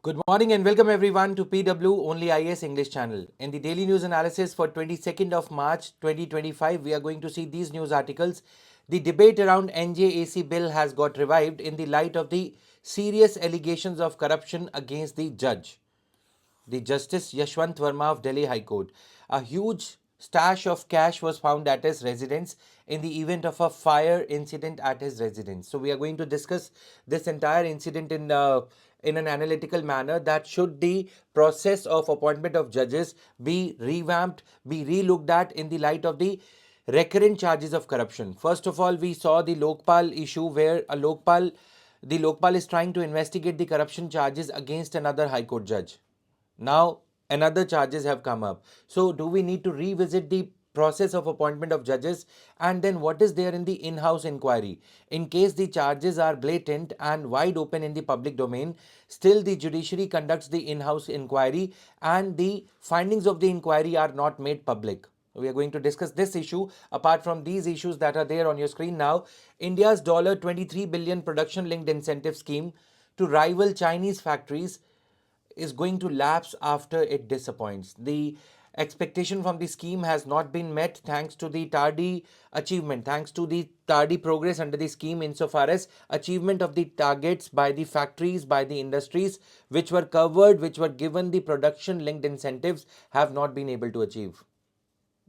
Good morning and welcome everyone to PW Only IAS English channel. In the daily news analysis for 22nd of March 2025, we are going to see these news articles. The debate around NJAC bill has got revived in the light of the serious allegations of corruption against the judge, the Justice Yashwant Verma of Delhi High Court. A huge stash of cash was found at his residence in the event of a fire incident at his residence. So we are going to discuss this entire incident in an analytical manner, that should the process of appointment of judges be revamped, be relooked at in the light of the recurrent charges of corruption. First of all, we saw the Lokpal issue where the Lokpal is trying to investigate the corruption charges against another High Court judge. Now, another charges have come up. So, do we need to revisit the process of appointment of judges? And then what is there in the in-house inquiry? In case the charges are blatant and wide open in the public domain, still the judiciary conducts the in-house inquiry and the findings of the inquiry are not made public. We are going to discuss this issue apart from these issues that are there on your screen now. India's $23 billion production linked incentive scheme to rival Chinese factories is going to lapse after it disappoints. The expectation from the scheme has not been met thanks to the tardy achievement, thanks to the tardy progress under the scheme insofar as achievement of the targets by the factories, by the industries which were covered, which were given the production linked incentives, have not been able to achieve.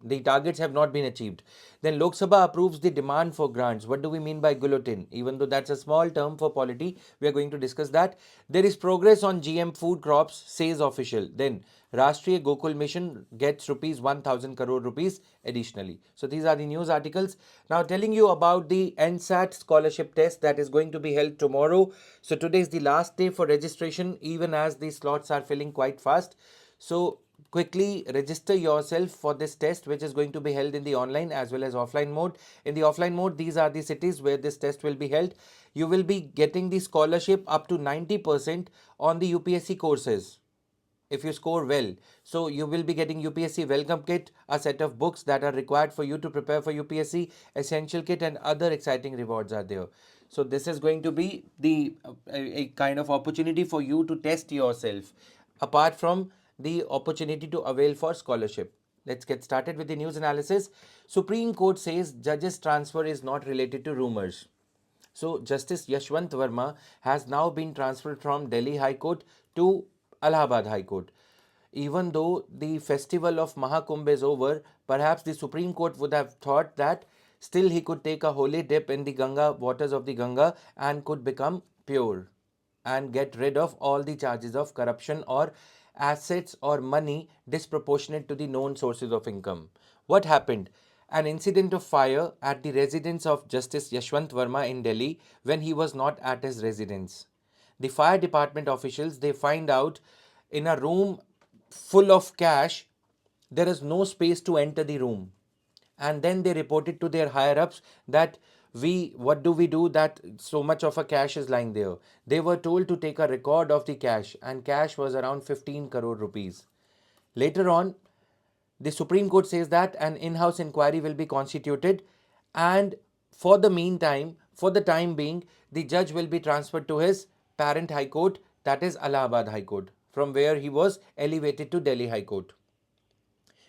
The targets have not been achieved. Then Lok Sabha approves the demand for grants. What do we mean by guillotine? Even though that's a small term for polity, we are going to discuss that. There is progress on GM food crops, says official. Then Rashtriya Gokul Mission gets rupees 1000 crore rupees additionally. So these are the news articles. Now telling you about the NSAT scholarship test that is going to be held tomorrow. So today is the last day for registration, even as the slots are filling quite fast. So quickly register yourself for this test, which is going to be held in the online as well as offline mode. In the offline mode, these are the cities where this test will be held. You will be getting the scholarship up to 90% on the UPSC courses if you score well. So you will be getting UPSC welcome kit, a set of books that are required for you to prepare for UPSC, essential kit, and other exciting rewards are there. So this is going to be the a kind of opportunity for you to test yourself apart from the opportunity to avail for scholarship. Let's get started with the news analysis. Supreme Court says judges transfer is not related to rumors. So Justice Yashwant Verma has now been transferred from Delhi High Court to Allahabad High Court. Even though the festival of Mahakumbh is over, perhaps the Supreme Court would have thought that still he could take a holy dip in the Ganga waters of the Ganga and could become pure and get rid of all the charges of corruption or assets or money disproportionate to the known sources of income. What happened? An incident of fire at the residence of Justice Yashwant Verma in Delhi when he was not at his residence. The fire department officials, they find out in a room full of cash, there is no space to enter the room. And then they reported to their higher ups that what do we do that so much of a cash is lying there? They were told to take a record of the cash, and cash was around 15 crore rupees. Later on, the Supreme Court says that an in-house inquiry will be constituted, and for the meantime, for the time being, the judge will be transferred to his parent High Court, that is Allahabad High Court, from where he was elevated to Delhi High Court.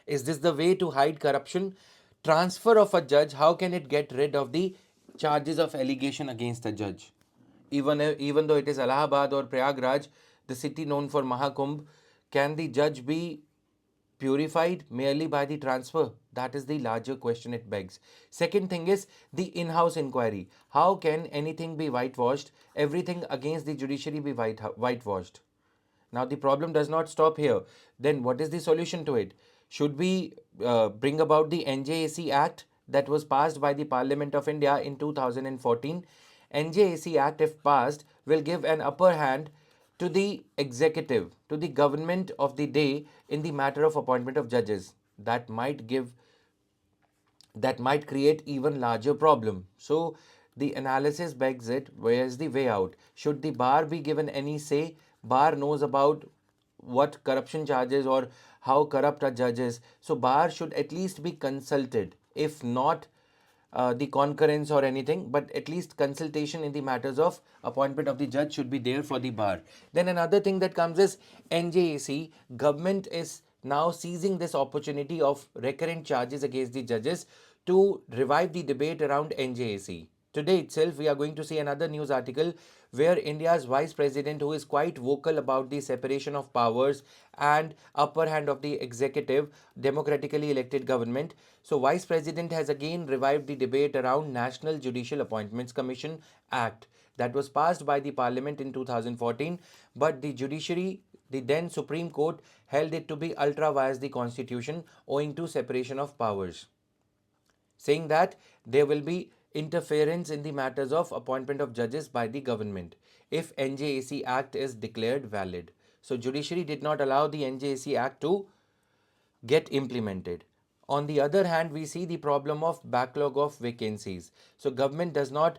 Is this the way to hide corruption? Transfer of a judge, how can it get rid of the charges of allegation against a judge? Even though it is Allahabad or Prayagraj, the city known for Mahakumbh, can the judge be purified merely by the transfer? That is the larger question it begs. Second thing is the in-house inquiry. How can anything be whitewashed? Everything against the judiciary be whitewashed? Now the problem does not stop here. Then what is the solution to it? Should we bring about the NJAC Act that was passed by the Parliament of India in 2014? NJAC Act, if passed, will give an upper hand to the executive, to the government of the day in the matter of appointment of judges. That might create even larger problem. So the analysis begs it, where's the way out? Should the bar be given any say? Bar knows about what corruption charges or how corrupt a judge is. So bar should at least be consulted. If not the concurrence or anything, but at least consultation in the matters of appointment of the judge should be there for the bar. Then another thing that comes is NJAC. Government is now seizing this opportunity of recurrent charges against the judges to revive the debate around NJAC. Today itself, we are going to see another news article where India's vice president, who is quite vocal about the separation of powers and upper hand of the executive, democratically elected government. So, vice president has again revived the debate around National Judicial Appointments Commission Act that was passed by the parliament in 2014, but the judiciary, the then Supreme Court, held it to be ultra vires the constitution owing to separation of powers, saying that there will be interference in the matters of appointment of judges by the government if NJAC Act is declared valid. So judiciary did not allow the NJAC Act to get implemented. On the other hand, we see the problem of backlog of vacancies. So government does not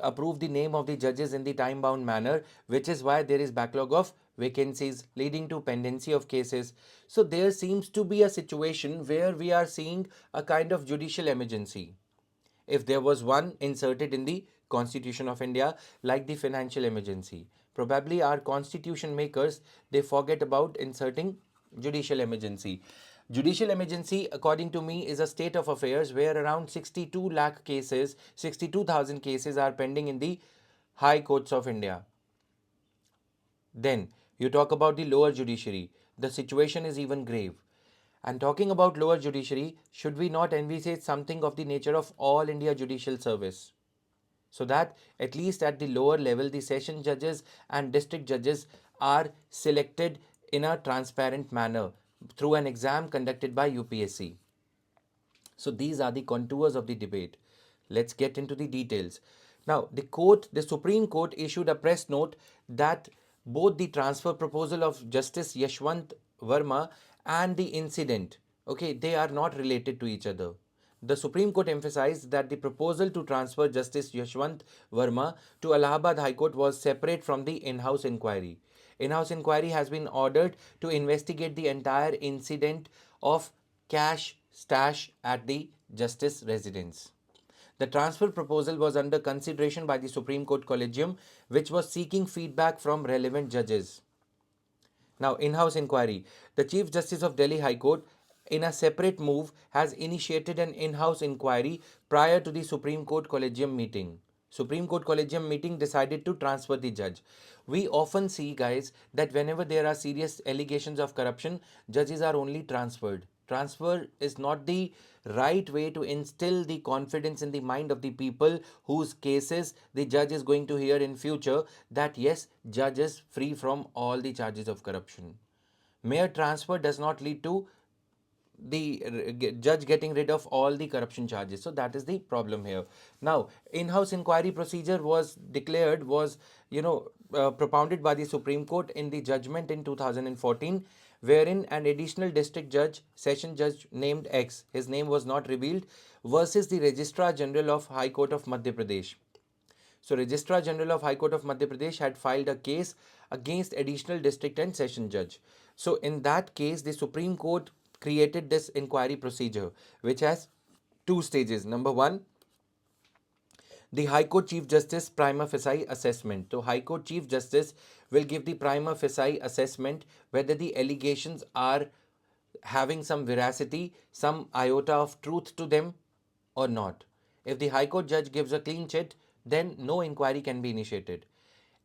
approve the name of the judges in the time bound manner, which is why there is backlog of vacancies leading to pendency of cases. So there seems to be a situation where we are seeing a kind of judicial emergency, if there was one inserted in the Constitution of India, like the financial emergency. Probably our constitution makers, they forget about inserting judicial emergency. Judicial emergency, according to me, is a state of affairs where around 62 lakh cases, 62,000 cases are pending in the high courts of India. Then you talk about the lower judiciary. The situation is even grave. And talking about lower judiciary, should we not envisage something of the nature of all India judicial service? So that at least at the lower level, the session judges and district judges are selected in a transparent manner through an exam conducted by UPSC. So these are the contours of the debate. Let's get into the details. Now, the Supreme Court issued a press note that both the transfer proposal of Justice Yashwant Verma and the incident, okay, they are not related to each other. The Supreme Court emphasized that the proposal to transfer Justice Yashwant Verma to Allahabad High Court was separate from the in-house inquiry. In-house inquiry has been ordered to investigate the entire incident of cash stash at the justice residence. The transfer proposal was under consideration by the Supreme Court Collegium, which was seeking feedback from relevant judges. Now, in-house inquiry. The Chief Justice of Delhi High Court, in a separate move, has initiated an in-house inquiry prior to the Supreme Court Collegium meeting. Supreme Court Collegium meeting decided to transfer the judge. We often see, guys, that whenever there are serious allegations of corruption, judges are only transferred. Transfer is not the right way to instill the confidence in the mind of the people whose cases the judge is going to hear in future, that yes, judge is free from all the charges of corruption. Mere transfer does not lead to the judge getting rid of all the corruption charges. So that is the problem here. Now, in-house inquiry procedure was declared, was propounded by the Supreme Court in the judgment in 2014, wherein an additional district judge, session judge named X, his name was not revealed, versus the Registrar General of High Court of Madhya Pradesh. So Registrar General of High Court of Madhya Pradesh had filed a case against additional district and session judge. So in that case, the Supreme Court created this inquiry procedure, which has two stages. Number one, the High Court Chief Justice prima facie assessment. So High Court Chief Justice will give the prima facie assessment whether the allegations are having some veracity, some iota of truth to them or not. If the High Court judge gives a clean chit, then no inquiry can be initiated.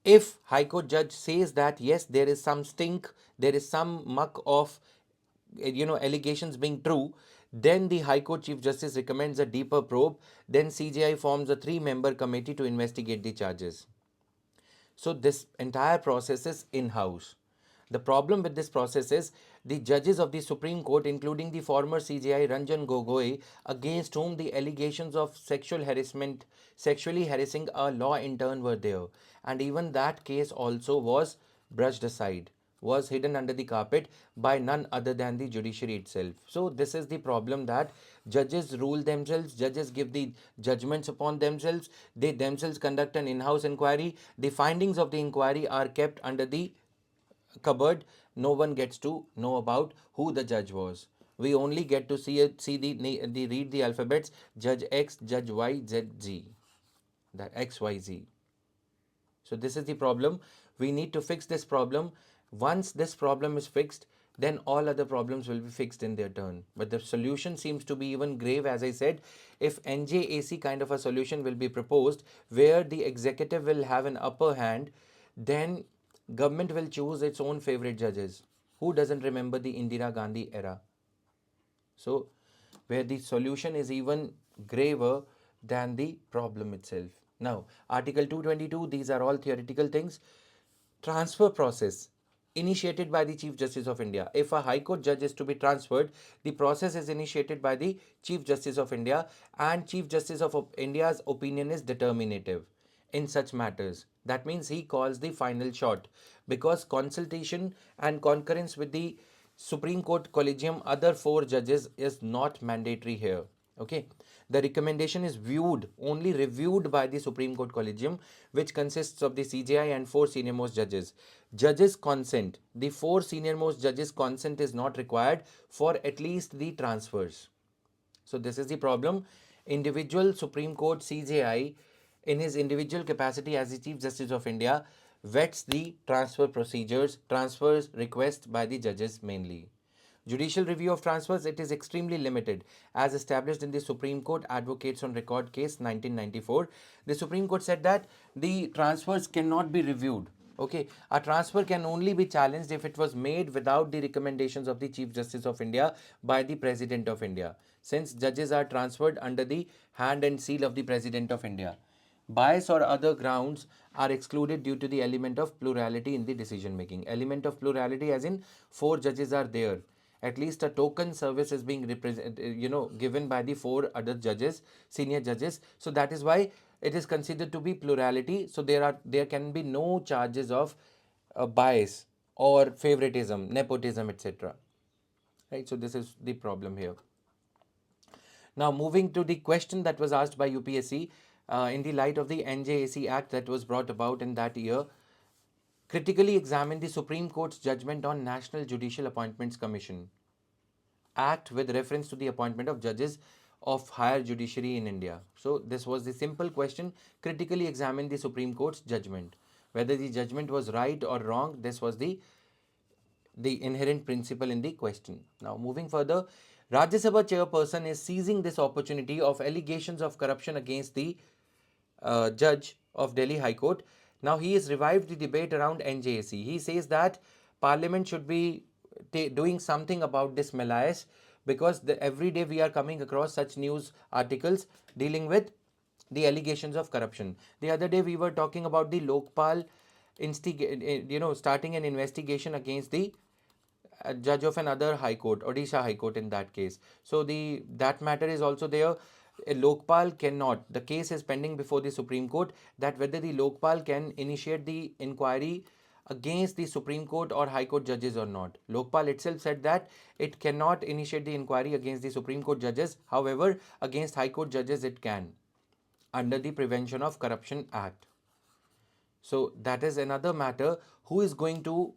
If High Court judge says that yes, there is some stink, there is some muck of allegations being true, then the High Court Chief Justice recommends a deeper probe. Then CJI forms a 3-member committee to investigate the charges. So this entire process is in-house. The problem with this process is the judges of the Supreme Court, including the former CJI Ranjan Gogoi, against whom the allegations of sexual harassment, sexually harassing a law intern were there. And even that case also was brushed aside, was hidden under the carpet by none other than the judiciary itself. So this is the problem, that judges rule themselves, judges give the judgments upon themselves, they themselves conduct an in-house inquiry, the findings of the inquiry are kept under the cupboard, no one gets to know about who the judge was. We only get to see the read the alphabets Judge X, Judge Y, Z, Z. That X, Y, Z. So this is the problem. We need to fix this problem. Once this problem is fixed, then all other problems will be fixed in their turn. But the solution seems to be even grave, as I said. If NJAC kind of a solution will be proposed, where the executive will have an upper hand, then government will choose its own favorite judges. Who doesn't remember the Indira Gandhi era? So, where the solution is even graver than the problem itself. Now, Article 222, these are all theoretical things. Transfer process initiated by the Chief Justice of India. If a High Court judge is to be transferred, the process is initiated by the Chief Justice of India, and Chief Justice of India's opinion is determinative in such matters. That means he calls the final shot, because consultation and concurrence with the Supreme Court Collegium, other four judges, is not mandatory here. Okay. The recommendation is only reviewed by the Supreme Court Collegium, which consists of the CJI and four senior most judges. Judges' consent. The four senior most judges' consent is not required for at least the transfers. So this is the problem. Individual Supreme Court CJI, in his individual capacity as the Chief Justice of India, vets the transfer procedures, transfers requests by the judges mainly. Judicial review of transfers, it is extremely limited, as established in the Supreme Court Advocates on Record case 1994. The Supreme Court said that the transfers cannot be reviewed. Okay, a transfer can only be challenged if it was made without the recommendations of the Chief Justice of India by the President of India, since judges are transferred under the hand and seal of the President of India. Bias or other grounds are excluded due to the element of plurality in the decision making. Element of plurality, as in four judges are there. At least a token service is being given by the four other judges, senior judges. So that is why it is considered to be plurality. So there can be no charges of bias or favoritism, nepotism, etc. Right. So this is the problem here. Now, moving to the question that was asked by UPSC, in the light of the NJAC Act that was brought about in that year, critically examine the Supreme Court's judgment on National Judicial Appointments Commission Act with reference to the appointment of judges of higher judiciary in India. So this was the simple question. Critically examine the Supreme Court's judgment. Whether the judgment was right or wrong, this was the inherent principle in the question. Now, moving further, Rajya Sabha chairperson is seizing this opportunity of allegations of corruption against the judge of Delhi High Court. Now, he has revived the debate around NJAC. He says that Parliament should be doing something about this malaise, because every day we are coming across such news articles dealing with the allegations of corruption. The other day we were talking about the Lokpal starting an investigation against the judge of another high court, Odisha High Court in that case. So that matter is also there. Lokpal cannot. The case is pending before the Supreme Court, that whether the Lokpal can initiate the inquiry against the Supreme Court or High Court judges or not. Lokpal itself said that it cannot initiate the inquiry against the Supreme Court judges. However, against High Court judges it can, under the Prevention of Corruption Act. So that is another matter. Who is going to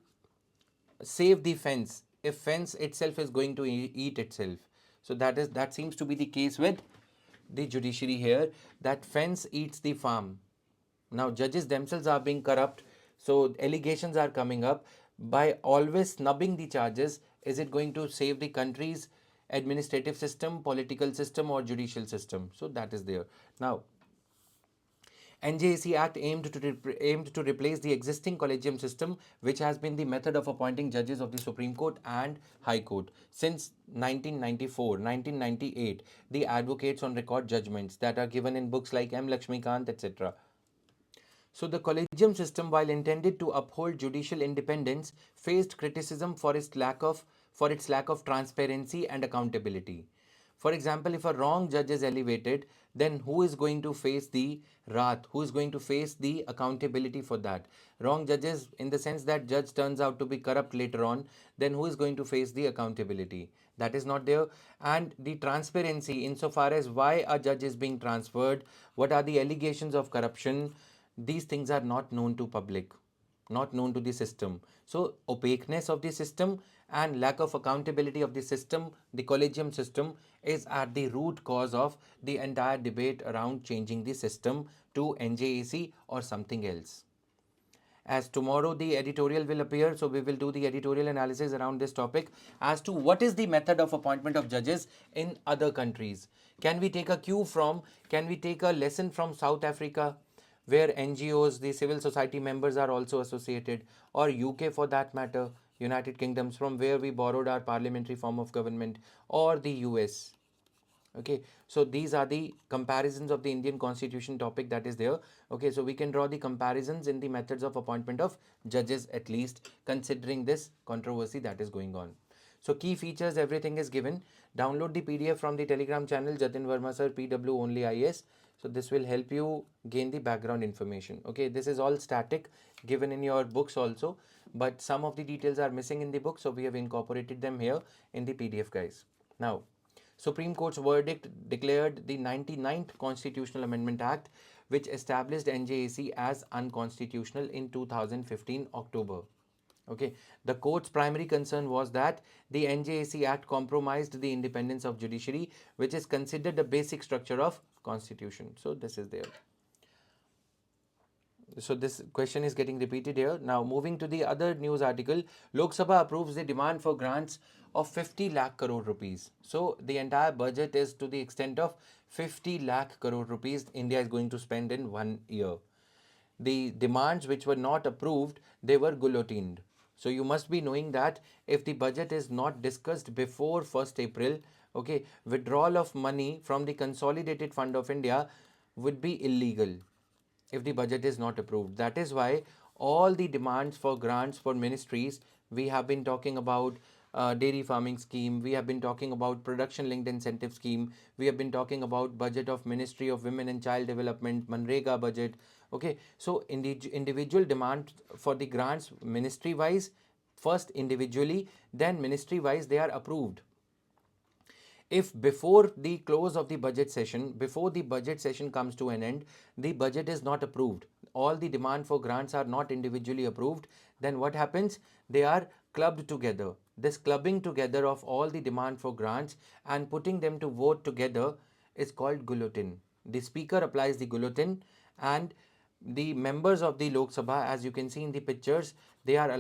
save the fence if fence itself is going to eat itself? So that seems to be the case with the judiciary here, that fence eats the farm. Now judges themselves are being corrupt, so allegations are coming up. By always snubbing the charges, is it going to save the country's administrative system, political system, or judicial system? So that is there. Now, NJAC Act aimed to replace the existing collegium system, which has been the method of appointing judges of the Supreme Court and High Court since 1994, 1998. The advocates on record judgments that are given in books like M. Lakshmikant, etc. So the collegium system, while intended to uphold judicial independence, faced criticism for its lack of transparency and accountability. For example, if a wrong judge is elevated, then who is going to face the wrath? Who is going to face the accountability for that? Wrong judges, in the sense that judge turns out to be corrupt later on, then who is going to face the accountability? That is not there. And the transparency, insofar as why a judge is being transferred, what are the allegations of corruption, these things are not known to public. not known to the system. So opaqueness of the system and lack of accountability of the system, the collegium system, is at the root cause of the entire debate around changing the system to NJAC or something else. As tomorrow the editorial will appear, so we will do the editorial analysis around this topic as to what is the method of appointment of judges in other countries. Can we take a cue from, can we take a lesson from South Africa, where NGOs, the civil society members are also associated, or UK for that matter, United Kingdoms, from where we borrowed our parliamentary form of government, or the US. Okay, so these are the comparisons of the Indian constitution topic that is there. Okay, so we can draw the comparisons in the methods of appointment of judges, at least considering this controversy that is going on. So key features, everything is given. Download the PDF from the Telegram channel Jatin Verma sir, PW only IS. So this will help you gain the background information. Okay, this is all static, given in your books also, but some of the details are missing in the book, so we have incorporated them here in the PDF, guys. Now, Supreme Court's verdict declared the 99th Constitutional Amendment Act, which established NJAC as unconstitutional in 2015 October. Okay, the court's primary concern was that the NJAC Act compromised the independence of judiciary, which is considered the basic structure of constitution. So this is there. So this question is getting repeated here. Now moving to the other news article, Lok Sabha approves the demand for grants of 50 lakh crore rupees. So the entire budget is to the extent of 50 lakh crore rupees India is going to spend in 1 year. The demands which were not approved, they were guillotined. So you must be knowing that if the budget is not discussed before 1st April, okay, withdrawal of money from the Consolidated Fund of India would be illegal if the budget is not approved. That is why all the demands for grants for ministries, we have been talking about dairy farming scheme, we have been talking about production linked incentive scheme, we have been talking about budget of Ministry of Women and Child Development, Manrega budget. Okay, so in the individual demand for the grants, ministry wise, first individually, then ministry wise, they are approved. If before the close of the budget session, before the budget session comes to an end, the budget is not approved, all the demand for grants are not individually approved, then what happens? They are clubbed together. This clubbing together of all the demand for grants and putting them to vote together is called guillotine. The speaker applies the guillotine, and the members of the Lok Sabha, as you can see in the pictures, they are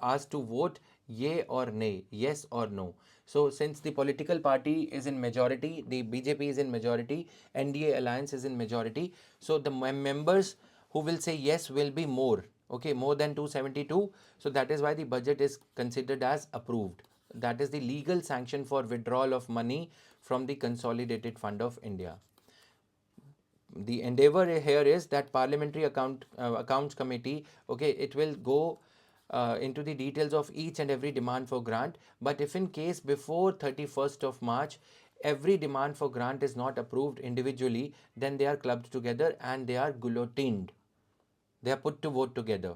asked to vote yay or nay, yes or no. So since the political party is in majority, the BJP is in majority, NDA alliance is in majority, so the members who will say yes will be more, okay, more than 272. So that is why the budget is considered as approved. That is the legal sanction for withdrawal of money from the Consolidated Fund of India. The endeavor here is that Parliamentary Accounts Committee, okay, it will go into the details of each and every demand for grant, but if in case before 31st of March every demand for grant is not approved individually, then they are clubbed together and they are guillotined, they are put to vote together.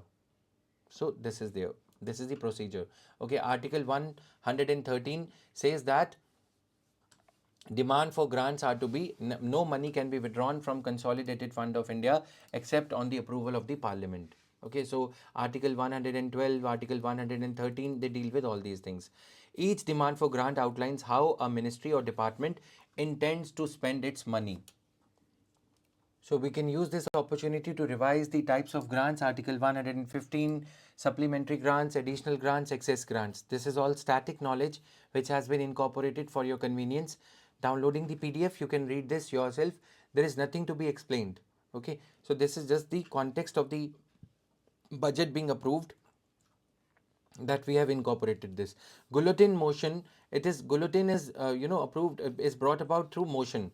So this is there, this is the procedure. Okay, Article 113 says that demand for grants are to be, no money can be withdrawn from Consolidated Fund of India except on the approval of the Parliament. Okay, so Article 112, Article 113, they deal with all these things. Each demand for grant outlines how a ministry or department intends to spend its money. So we can use this opportunity to revise the types of grants, Article 115, supplementary grants, additional grants, excess grants. This is all static knowledge which has been incorporated for your convenience. Downloading the PDF, you can read this yourself. There is nothing to be explained. Okay, so this is just the context of the budget being approved, that we have incorporated this. Guillotine motion, guillotine is approved, is brought about through motion.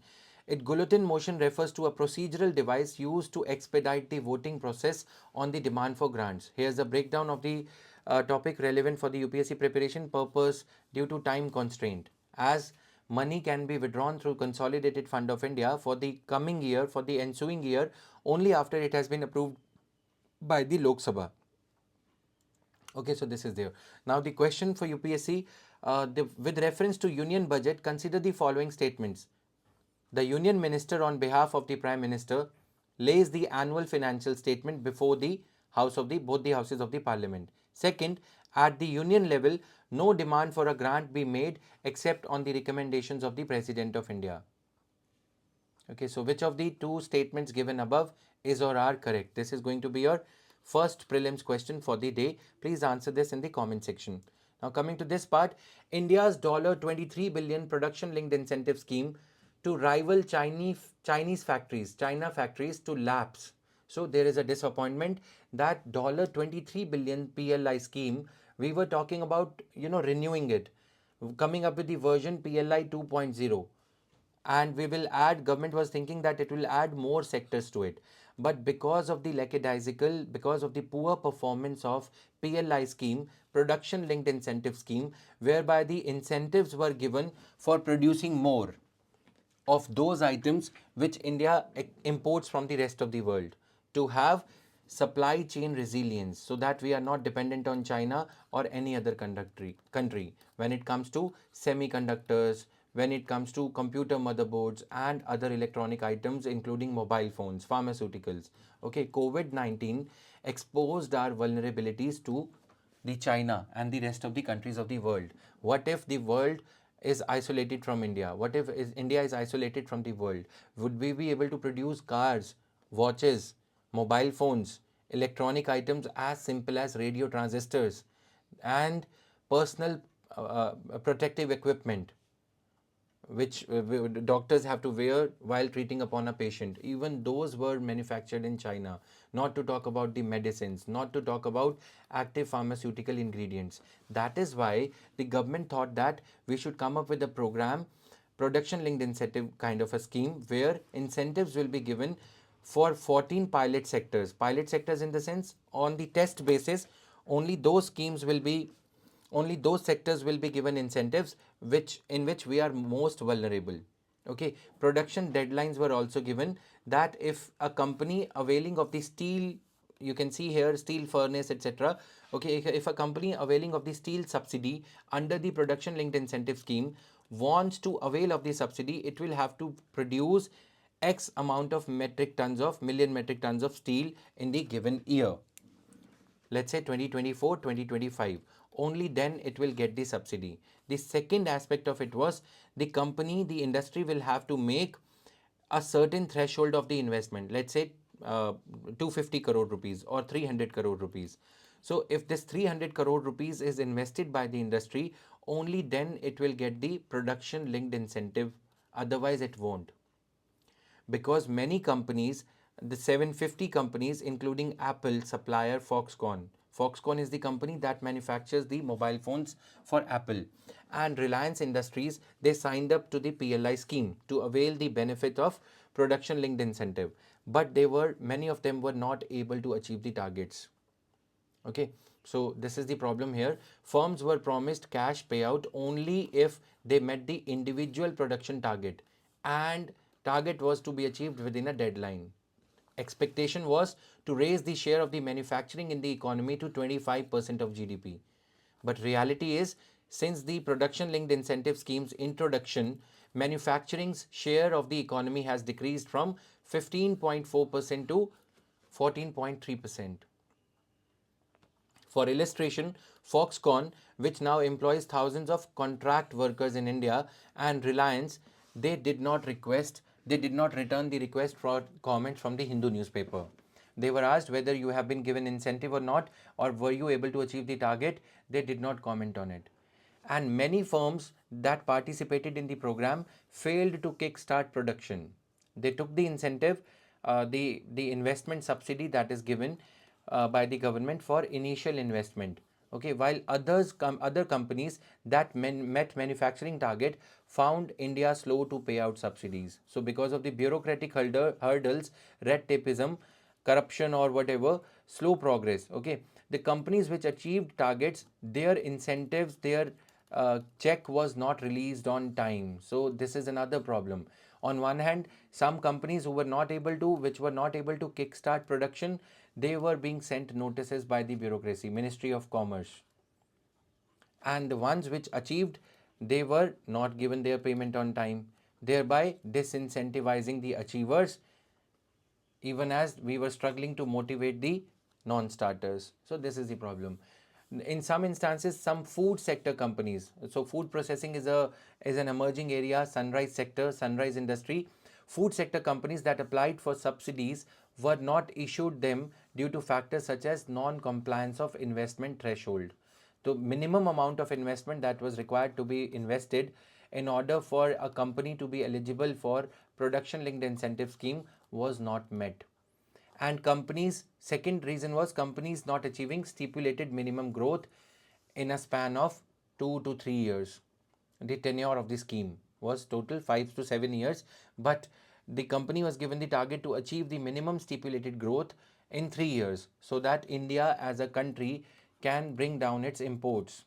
Guillotine motion refers to a procedural device used to expedite the voting process on the demand for grants. Here's a breakdown of the topic relevant for the UPSC preparation purpose due to time constraint. As money can be withdrawn through Consolidated Fund of India for the coming year, for the ensuing year, only after it has been approved by the Lok Sabha. Okay, so this is there. Now the question for UPSC, with reference to union budget, consider the following statements. The union minister on behalf of the Prime Minister lays the annual financial statement before the both the houses of the parliament. Second, at the union level, no demand for a grant be made except on the recommendations of the President of India. Okay, so which of the two statements given above is or are correct? This is going to be your first prelims question for the day. Please answer this in the comment section. Now coming to this part, India's $23 billion production linked incentive scheme to rival Chinese factories, China factories to lapse. So there is a disappointment that $23 billion PLI scheme, we were talking about, renewing it, coming up with the version PLI 2.0, and we will add, government was thinking that it will add more sectors to it, but because of the lackadaisical, because of the poor performance of PLI scheme, production linked incentive scheme, whereby the incentives were given for producing more of those items which India imports from the rest of the world, to have supply chain resilience so that we are not dependent on China or any other country when it comes to semiconductors, when it comes to computer motherboards and other electronic items, including mobile phones, pharmaceuticals. Okay, COVID-19 exposed our vulnerabilities to the China and the rest of the countries of the world. What if the world is isolated from India? What if India is isolated from the world? Would we be able to produce cars, watches, mobile phones, electronic items as simple as radio transistors and personal protective equipment, which doctors have to wear while treating upon a patient? Even those were manufactured in China. Not to talk about the medicines, not to talk about active pharmaceutical ingredients. That is why the government thought that we should come up with a program, production linked incentive kind of a scheme, where incentives will be given for 14 pilot sectors. Pilot sectors in the sense, on the test basis, only those schemes will be, only those sectors will be given incentives in which we are most vulnerable. Okay, production deadlines were also given, that if a company availing of the steel, you can see here steel furnace, etc. Okay, if a company availing of the steel subsidy under the production linked incentive scheme wants to avail of the subsidy, it will have to produce X amount of metric tons of million metric tons of steel in the given year, let's say 2024 2025, only then it will get the subsidy. The second aspect of it was, the company, the industry will have to make a certain threshold of the investment, let's say 250 crore rupees or 300 crore rupees. So if this 300 crore rupees is invested by the industry, only then it will get the production linked incentive, otherwise it won't. Because many companies, the 750 companies, including Apple supplier Foxconn. Foxconn is the company that manufactures the mobile phones for Apple. And Reliance Industries, they signed up to the PLI scheme to avail the benefit of production linked incentive. But many of them were not able to achieve the targets. Okay, so this is the problem here. Firms were promised cash payout only if they met the individual production target, and target was to be achieved within a deadline. Expectation was to raise the share of the manufacturing in the economy to 25% of GDP. But reality is, since the production linked incentive scheme's introduction, manufacturing's share of the economy has decreased from 15.4% to 14.3%. For illustration, Foxconn, which now employs thousands of contract workers in India, and Reliance, they did not return the request for comment from the Hindu newspaper. They were asked whether you have been given incentive or not, or were you able to achieve the target. They did not comment on it. And many firms that participated in the program failed to kickstart production. They took the incentive, the investment subsidy that is given by the government for initial investment. Okay, while other companies that met manufacturing target found India slow to pay out subsidies. So because of the bureaucratic hurdles, red tapeism, corruption or whatever, slow progress. Okay, the companies which achieved targets, their incentives, their check was not released on time. So this is another problem. On one hand, some companies which were not able to kickstart production, they were being sent notices by the bureaucracy, Ministry of Commerce. And the ones which achieved, they were not given their payment on time, thereby disincentivizing the achievers, even as we were struggling to motivate the non-starters. So this is the problem. In some instances, some food sector companies, so food processing is an emerging area, sunrise sector, sunrise industry. Food sector companies that applied for subsidies were not issued them due to factors such as non-compliance of investment threshold. The minimum amount of investment that was required to be invested in order for a company to be eligible for production linked incentive scheme was not met. And companies, second reason was companies not achieving stipulated minimum growth in a span of 2 to 3 years. The tenure of the scheme was total 5 to 7 years, but the company was given the target to achieve the minimum stipulated growth in 3 years, so that India as a country can bring down its imports.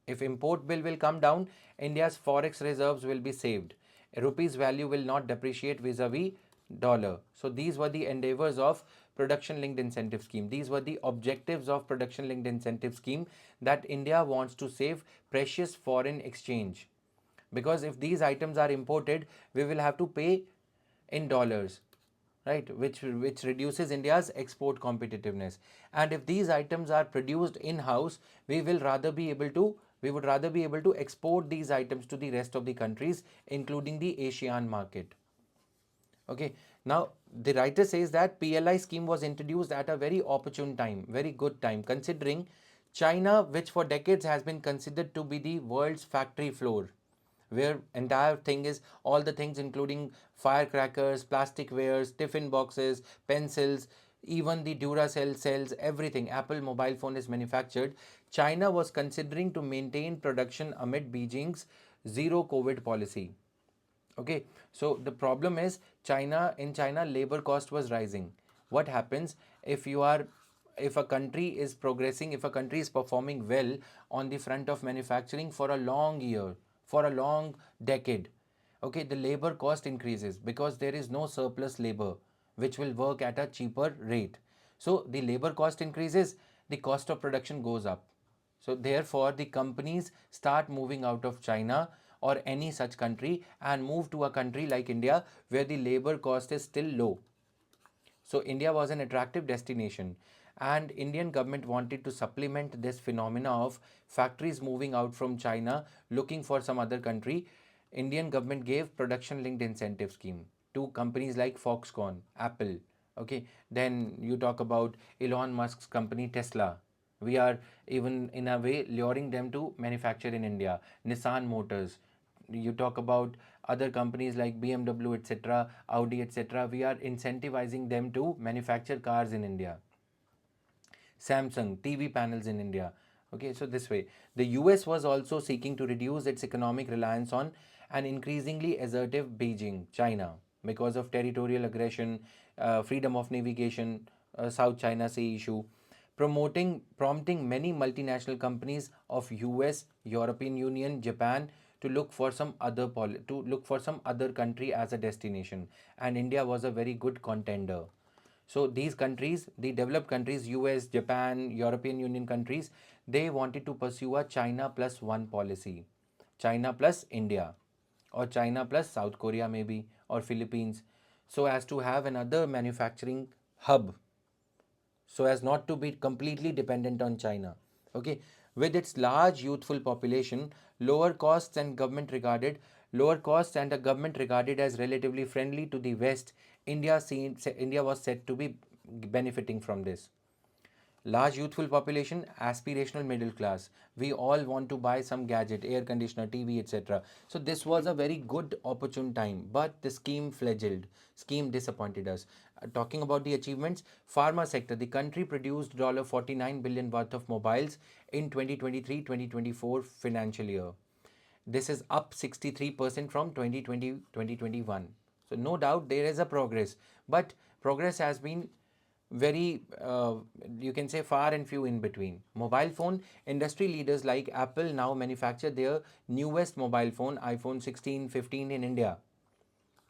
If import bill will come down, India's forex reserves will be saved. Rupees value will not depreciate vis-a-vis dollar. So these were the endeavors of production linked incentive scheme. These were the objectives of production linked incentive scheme, that India wants to save precious foreign exchange. Because if these items are imported, we will have to pay in dollars, right, which reduces India's export competitiveness. And if these items are produced in house, we would rather be able to export these items to the rest of the countries, including the Asian market. Okay, now the writer says that PLI scheme was introduced at a very opportune time, very good time, considering China, which for decades has been considered to be the world's factory floor, where entire thing is, all the things including firecrackers, plastic wares, tiffin boxes, pencils, even the Duracell cells, everything, Apple mobile phone is manufactured. China was considering to maintain production amid Beijing's zero COVID policy. Okay, so the problem is, in China labor cost was rising. What happens if you are, if a country is progressing, if a country is performing well on the front of manufacturing for a long year, for a long decade, okay, the labor cost increases because there is no surplus labor which will work at a cheaper rate. So the labor cost increases, the cost of production goes up. So therefore, the companies start moving out of China or any such country and move to a country like India, where the labor cost is still low. So India was an attractive destination, and Indian government wanted to supplement this phenomena of factories moving out from China looking for some other country. Indian government gave production linked incentive scheme to companies like Foxconn, Apple. Okay, then you talk about Elon Musk's company Tesla. We are even in a way luring them to manufacture in India. Nissan Motors. You talk about other companies like BMW, etc., Audi, etc. We are incentivizing them to manufacture cars in India. Samsung, TV panels in India. Okay, so this way. The US was also seeking to reduce its economic reliance on an increasingly assertive Beijing, China, because of territorial aggression, freedom of navigation, South China Sea issue, prompting many multinational companies of US, European Union, Japan to look for some other country as a destination, and India was a very good contender. So these countries, the developed countries, US, Japan, European Union countries, they wanted to pursue a China plus one policy. China plus India, or China plus South Korea maybe, or Philippines, so as to have another manufacturing hub, so as not to be completely dependent on China. Okay, with its large youthful population, lower costs and a government regarded as relatively friendly to the West, India was said to be benefiting from this. Large youthful population, aspirational middle class. We all want to buy some gadget, air conditioner, TV, etc. So this was a very good opportune time, but the scheme disappointed us. Talking about the achievements, pharma sector, the country produced $49 billion worth of mobiles in 2023-2024 financial year. This is up 63% from 2020-2021. So no doubt there is a progress, but progress has been very, you can say, far and few in between. Mobile phone industry leaders like Apple now manufacture their newest mobile phone, iPhone 16, 15 in India.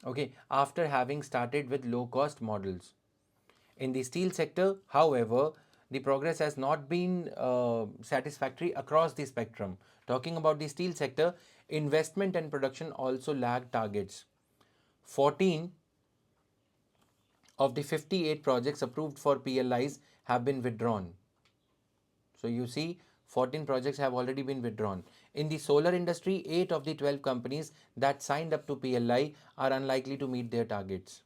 Okay, after having started with low cost models. In the steel sector, however, the progress has not been satisfactory across the spectrum. Talking about the steel sector, investment and production also lag targets. 14 of the 58 projects approved for PLIs have been withdrawn. So you see 14 projects have already been withdrawn. In the solar industry, 8 of the 12 companies that signed up to PLI are unlikely to meet their targets.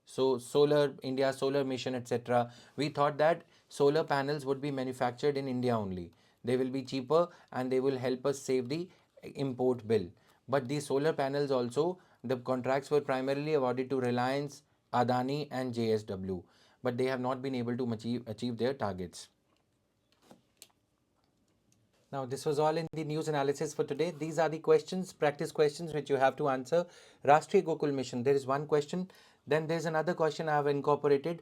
So solar, India solar mission, etc. We thought that solar panels would be manufactured in India only. They will be cheaper and they will help us save the import bill. But these solar panels also, the contracts were primarily awarded to Reliance, Adani and JSW. But they have not been able to achieve their targets. Now, this was all in the news analysis for today. These are the questions, practice questions, which you have to answer. Rashtriya Gokul Mission, there is one question. Then there's another question I have incorporated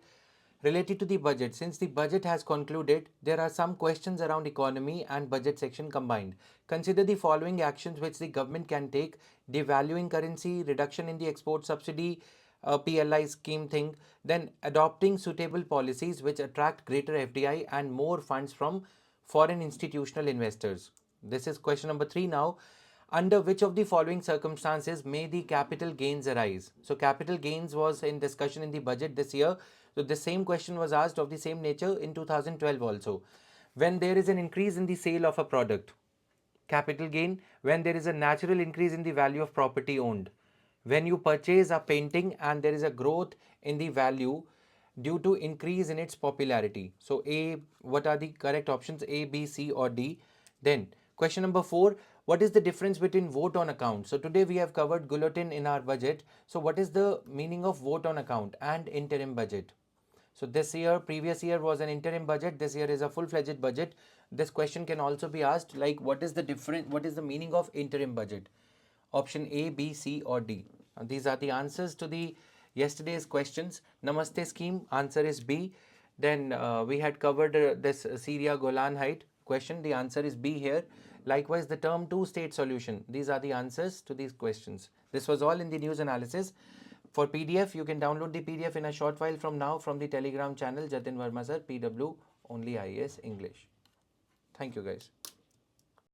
related to the budget. Since the budget has concluded, there are some questions around economy and budget section combined. Consider the following actions which the government can take: devaluing currency, reduction in the export subsidy, PLI scheme thing, then adopting suitable policies which attract greater FDI and more funds from foreign institutional investors. This is question number 3 now. Under which of the following circumstances may the capital gains arise? So capital gains was in discussion in the budget this year. So the same question was asked of the same nature in 2012 also. When there is an increase in the sale of a product, capital gain. When there is a natural increase in the value of property owned. When you purchase a painting and there is a growth in the value due to increase in its popularity. So A, what are the correct options? A, B, C or D? Then question number 4, what is the difference between vote on account? So today we have covered guillotine in our budget. So what is the meaning of vote on account and interim budget? So this year, previous year was an interim budget. This year is a full-fledged budget. This question can also be asked like what is the difference, what is the meaning of interim budget? Option A, B, C or D. And these are the answers to the yesterday's questions. Namaste scheme, answer is B. Then we had covered this Syria Golan Height question. The answer is B here. Likewise, the term 2 state solution. These are the answers to these questions. This was all in the news analysis. For PDF, you can download the PDF in a short while from now from the Telegram channel Jatin Verma sir, PW only IAS English. Thank you guys.